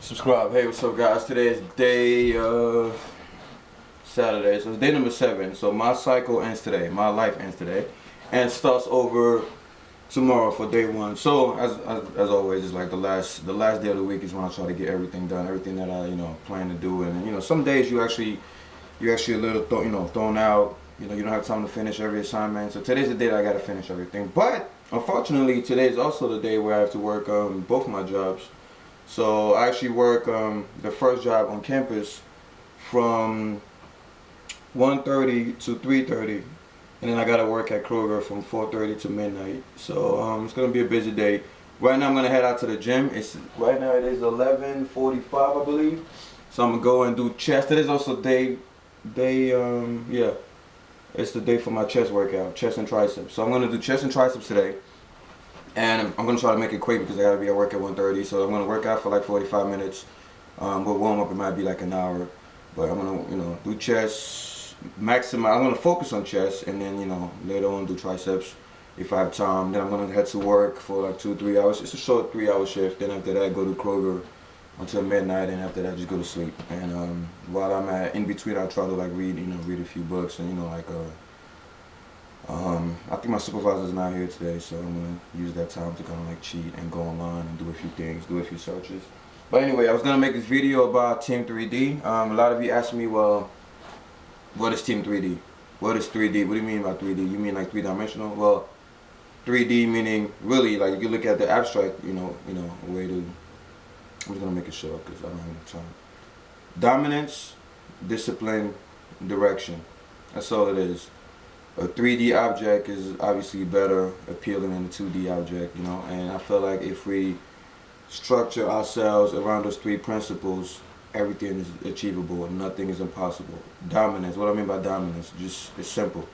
Subscribe. Hey, what's up, guys? Today is day Saturday, so it's day number 7. So my cycle ends today. My life ends today, and starts over tomorrow for day 1. So as always, it's like the last day of the week is when I try to get everything done, everything that I plan to do. And some days you actually a little thrown out. You don't have time to finish every assignment. So today's the day that I got to finish everything. But unfortunately, today is also the day where I have to work both my jobs. So I actually work the first job on campus from 1:30 to 3:30, and then I gotta work at Kroger from 4:30 to midnight. So it's gonna be a busy day. Right now I'm gonna head out to the gym. Right now it is 11:45, I believe. So I'm gonna go and do chest. It is also it's the day for my chest workout, chest and triceps. So I'm gonna do chest and triceps today. And I'm going to try to make it quick because I got to be at work at 1:30. So I'm going to work out for like 45 minutes. But warm up, it might be like an hour. But I'm going to, do chest, maximum. I'm going to focus on chest, and then, later on do triceps if I have time. Then I'm going to head to work for like 2-3 hours. It's a short 3-hour shift. Then after that, go to Kroger until midnight. And after that, just go to sleep. And while I'm in between, I try to like read a few books and, I think my supervisor's not here today, so I'm going to use that time to kind of like cheat and go online and do a few things, do a few searches. But anyway, I was going to make this video about Team3D. A lot of you asked me, well, what is Team3D? What is 3D? What do you mean by 3D? You mean like three-dimensional? Well, 3D meaning really, like, you look at the abstract, way to, I'm just going to make it short because I don't have enough time. Dominance, discipline, direction. That's all it is. A 3D object is obviously better appealing than a 2D object, and I feel like if we structure ourselves around those 3 principles, everything is achievable and nothing is impossible. Dominance, what I mean by dominance, it's simple.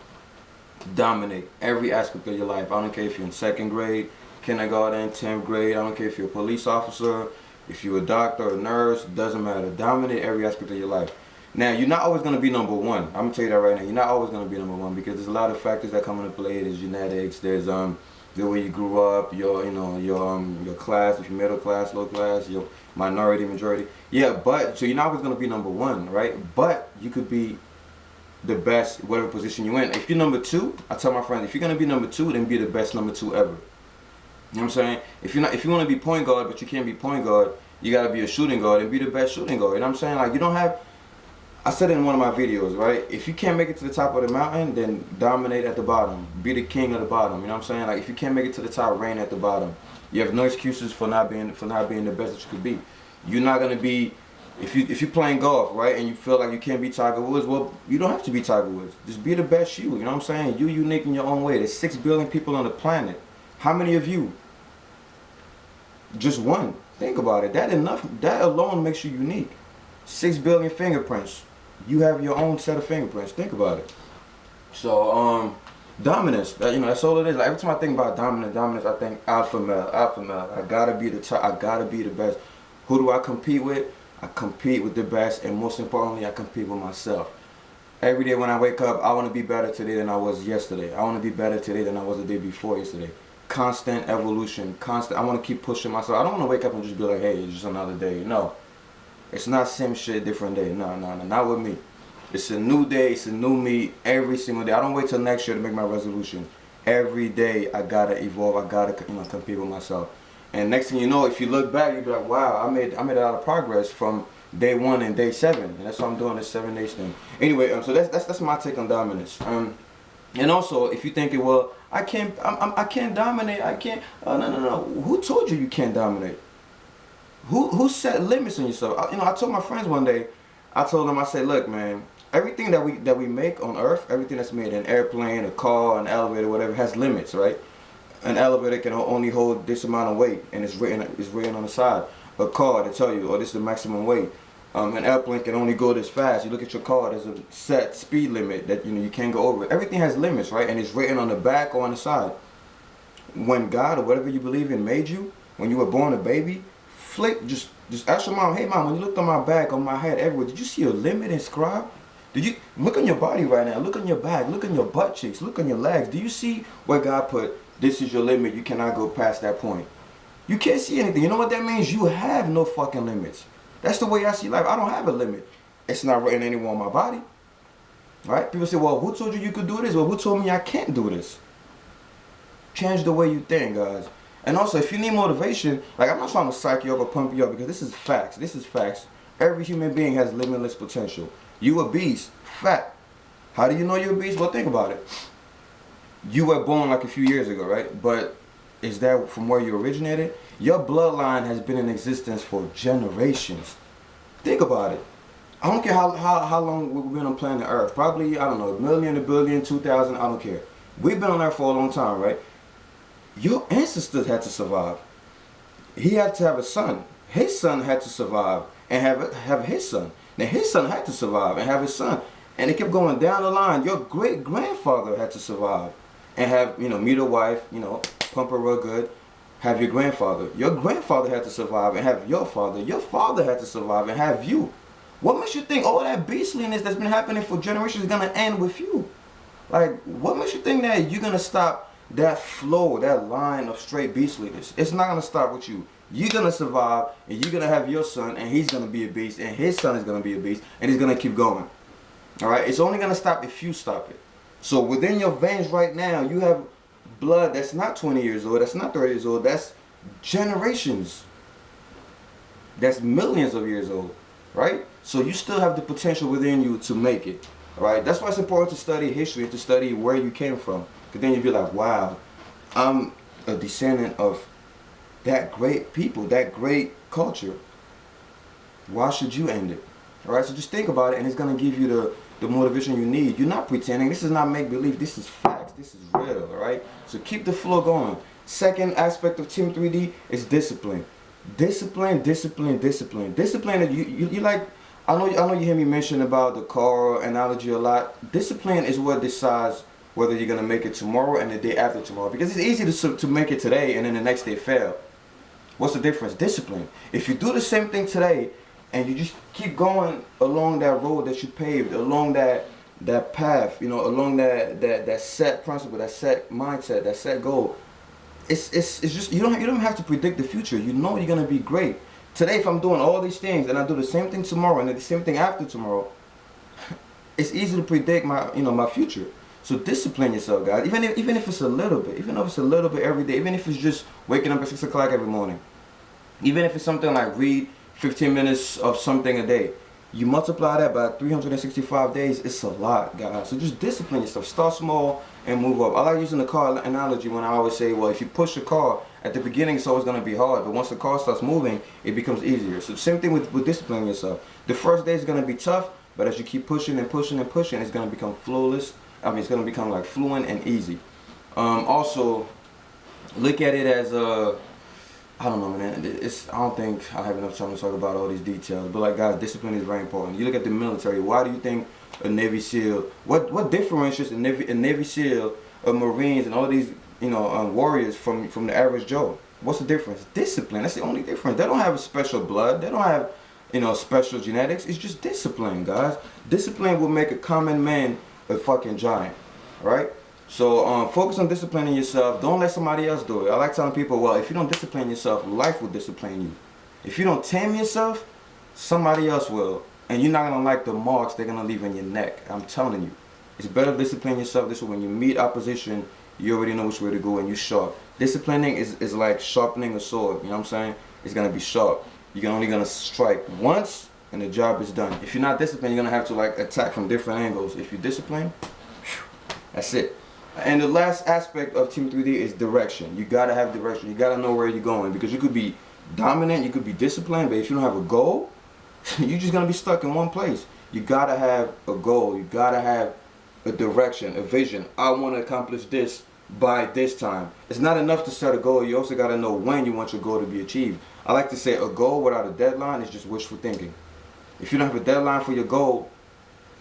Dominate every aspect of your life. I don't care if you're in 2nd grade, kindergarten, 10th grade, I don't care if you're a police officer, if you're a doctor, a nurse, it doesn't matter. Dominate every aspect of your life. Now, you're not always going to be number 1. I'm going to tell you that right now. You're not always going to be number 1 because there's a lot of factors that come into play. There's genetics, there's the way you grew up, your class, if you're middle class, low class, your minority, majority. Yeah, but, so you're not always going to be number 1, right? But you could be the best, whatever position you're in. If you're number 2, I tell my friends, if you're going to be number 2, then be the best number 2 ever. You know what I'm saying? If you want to be point guard, but you can't be point guard, you got to be a shooting guard and be the best shooting guard. You know what I'm saying? Like, you don't have... I said it in one of my videos, right? If you can't make it to the top of the mountain, then dominate at the bottom. Be the king of the bottom. You know what I'm saying? Like, if you can't make it to the top, reign at the bottom. You have no excuses for not being the best that you could be. You're not gonna be, if you're playing golf, right, and you feel like you can't be Tiger Woods, well, you don't have to be Tiger Woods. Just be the best you. You know what I'm saying? You're unique in your own way. There's 6 billion people on the planet. How many of you? Just one. Think about it. That alone makes you unique. 6 billion fingerprints. You have your own set of fingerprints. Think about it. So, dominance. That's all it is. Like, every time I think about dominance, I think alpha male. I gotta be the top. I gotta be the best. Who do I compete with? I compete with the best, and most importantly, I compete with myself. Every day when I wake up, I want to be better today than I was yesterday. I want to be better today than I was the day before yesterday. Constant evolution. I want to keep pushing myself. I don't want to wake up and just be like, hey, it's just another day. No. It's not same shit, different day. No, not with me. It's a new day, it's a new me every single day. I don't wait till next year to make my resolution. Every day I gotta evolve, I gotta compete with myself. And next thing you know, if you look back, you'll be like, wow, I made a lot of progress from day 1 and day 7. And that's what I'm doing, this 7 days thing. Anyway, so that's my take on dominance. And also, if you're thinking, well, I can't dominate, I can't, no. Who told you can't dominate? Who set limits on yourself? I told my friends one day, I told them, I said, look, man, everything that we make on Earth, everything that's made, an airplane, a car, an elevator, whatever, has limits, right? An elevator can only hold this amount of weight, and it's written on the side. A car, they tell you, this is the maximum weight. An airplane can only go this fast. You look at your car, there's a set speed limit that you can't go over. Everything has limits, right? And it's written on the back or on the side. When God or whatever you believe in made you, when you were born a baby, just ask your mom, hey mom, when you looked on my back, on my head, everywhere, did you see a limit inscribed? Did you look on your body right now? Look on your back, look on your butt cheeks, look on your legs. Do you see where God put, this is your limit, you cannot go past that point? You can't see anything. You know what that means? You have no fucking limits. That's the way I see life. I don't have a limit. It's not written anywhere on my body. Right? People say, well, who told you you could do this? Well, who told me I can't do this? Change the way you think, guys. And also, if you need motivation, like, I'm not trying to psych you up or pump you up, because this is facts. This is facts. Every human being has limitless potential. You a beast. Fact. How do you know you're a beast? Well, think about it. You were born like a few years ago, right? But is that from where you originated? Your bloodline has been in existence for generations. Think about it. I don't care how long we've been on planet Earth. Probably, I don't know, a million, a billion, 2,000, I don't care. We've been on Earth for a long time, right? Your ancestors had to survive. He had to have a son. His son had to survive and have his son. Now his son had to survive and have his son. And it kept going down the line. Your great-grandfather had to survive and have, meet a wife, pump her real good, have your grandfather. Your grandfather had to survive and have your father. Your father had to survive and have you. What makes you think all that beastliness that's been happening for generations is going to end with you? Like, what makes you think that you're going to stop that flow, that line of straight beastliness? It's not going to stop with you. You're going to survive, and you're going to have your son, and he's going to be a beast, and his son is going to be a beast, and he's going to keep going. All right? It's only going to stop if you stop it. So within your veins right now, you have blood that's not 20 years old, that's not 30 years old, that's generations. That's millions of years old, right? So you still have the potential within you to make it, right? That's why it's important to study history, to study where you came from. Because then you'll be like, wow, I'm a descendant of that great people, that great culture. Why should you end it? All right, so just think about it, and it's going to give you the motivation you need. You're not pretending. This is not make-believe. This is facts. This is real, all right? So keep the flow going. Second aspect of Team 3D is discipline. Discipline, discipline, discipline. Discipline, you like... I know you hear me mention about the car analogy a lot. Discipline is what decides whether you're going to make it tomorrow and the day after tomorrow. Because it's easy to make it today and then the next day fail. What's the difference? Discipline. If you do the same thing today and you just keep going along that road that you paved, along that path, along that set principle, that set mindset, that set goal, it's just you don't have to predict the future. You know you're going to be great. Today, if I'm doing all these things and I do the same thing tomorrow and then the same thing after tomorrow, it's easy to predict my future. So discipline yourself, guys. Even if it's a little bit, even if it's a little bit every day, even if it's just waking up at 6 o'clock every morning, even if it's something like read 15 minutes of something a day, you multiply that by 365 days, it's a lot, guys. So just discipline yourself. Start small and move up. I like using the car analogy when I always say, well, if you push a car, at the beginning it's always going to be hard, but once the car starts moving, it becomes easier. So same thing with disciplining yourself. The first day is going to be tough, but as you keep pushing and pushing and pushing, it's going to become flawless. It's going to become like fluent and easy. Also, look at it as I don't know, man. I don't think I have enough time to talk about all these details. But like, guys, discipline is very important. You look at the military. Why do you think a Navy SEAL? What differentiates a Navy SEAL, a Marines, and all these warriors from the average Joe? What's the difference? Discipline. That's the only difference. They don't have special blood. They don't have special genetics. It's just discipline, guys. Discipline will make a common man a fucking giant. All right. So focus on disciplining yourself. Don't let somebody else do it. I like telling people, well, if you don't discipline yourself, life will discipline you. If you don't tame yourself, somebody else will. And you're not going to like the marks they're going to leave in your neck. I'm telling you. It's better to discipline yourself. This way, when you meet opposition, you already know which way to go and you're sharp. Disciplining is like sharpening a sword. You know what I'm saying? It's going to be sharp. You're only going to strike once and the job is done. If you're not disciplined, you're going to have to like attack from different angles. If you're disciplined, that's it. And the last aspect of Team 3D is direction. You gotta have direction. You gotta know where you're going, because you could be dominant, you could be disciplined, but if you don't have a goal, you're just gonna be stuck in one place. You gotta have a goal. You gotta have a direction, a vision. I want to accomplish this by this time. It's not enough to set a goal. You also gotta know when you want your goal to be achieved. I like to say a goal without a deadline is just wishful thinking. If you don't have a deadline for your goal,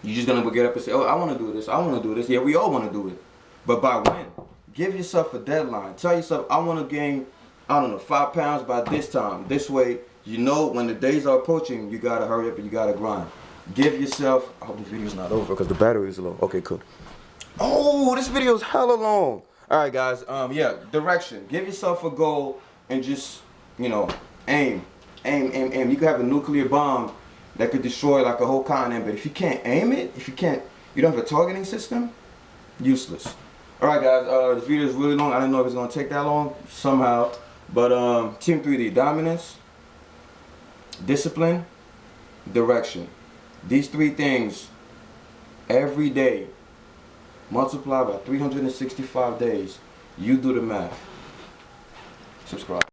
you're just gonna get up and say, oh, I want to do this. I want to do this. Yeah, we all want to do it. But by when? Give yourself a deadline. Tell yourself, I want to gain, 5 pounds by this time. This way, when the days are approaching, you got to hurry up and you got to grind. Give yourself, I hope this video's not over because the battery is low. Okay, cool. Oh, this video is hella long. All right, guys. Direction. Give yourself a goal and just, aim. aim, aim, aim. You could have a nuclear bomb that could destroy like a whole continent, but if you can't aim it, you don't have a targeting system, useless. All right, guys. This video is really long. I didn't know if it's gonna take that long somehow, but Team 3D: dominance, discipline, direction. These three things every day, multiplied by 365 days. You do the math. Subscribe.